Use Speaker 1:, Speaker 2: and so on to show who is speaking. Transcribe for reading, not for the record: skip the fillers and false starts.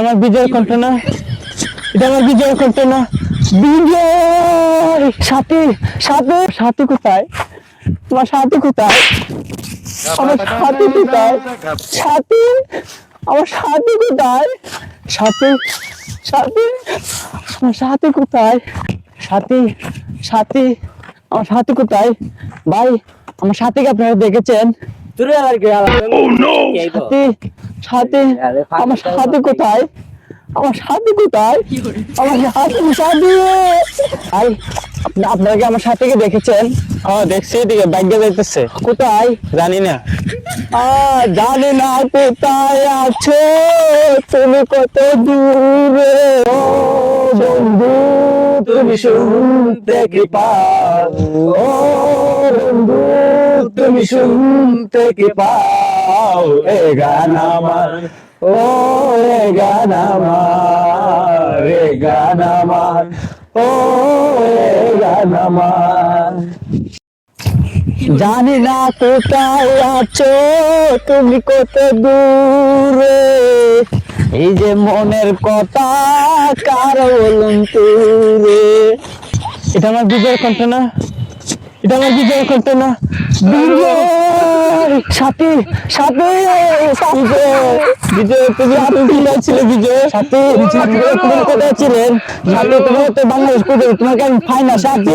Speaker 1: আমার বিজয় কণ্ঠ না, এটা আমার বিজয় কণ্ঠ না। বিজয় সাথী, সাথী, সাথী কোথায়? তোমার সাথী কোথায়? আমার সাথী কোথায়? সাথী, আমার সাথী কোথায়? সাথী, সাথী, আমার সাথী কোথায়? সাথী, সাথী, আমার সাথী কোথায়? ভাই, আমার সাথীকে আপনারা দেখেছেন? সাথী, সাথী, আমার সাথী কোথায়? আমার সাথী কোথায়? আমার সাথী, সাথী। ভাই, আপনারা কি আমার সাথীকে দেখেছেন? দেখছি, এদিকে বাইক যাইতেছে। কোথায় জানি না। জানি না কোথায় আছো তুমি, কত দূরে। ও বন্ধু, তুমি শুনতে কি পাও? ও বন্ধু, তুমি শুনতে কি পাও? এ গান আমার, ও এ গান আমার, এ গান আমার, ও এ গান আমার। জানি না কোথায় আছো তুমি, কত দূরে। এই যে মনের কথা কার বলুন তুরে। এটা আমার বিজয় কণ্ঠ না, এটা আমার বিজয় কণ্ঠ না। বিজয় সাথী, সাথী, বিজয়, বিজয় তুমি কোথায় ছিলে? বিজয় সাথী, তুমি কোথায় ছিলেন? সাথী, তুমি তো বাংলাদেশ কোথায়? তোমাকে আমি ফাইনাল সাথী।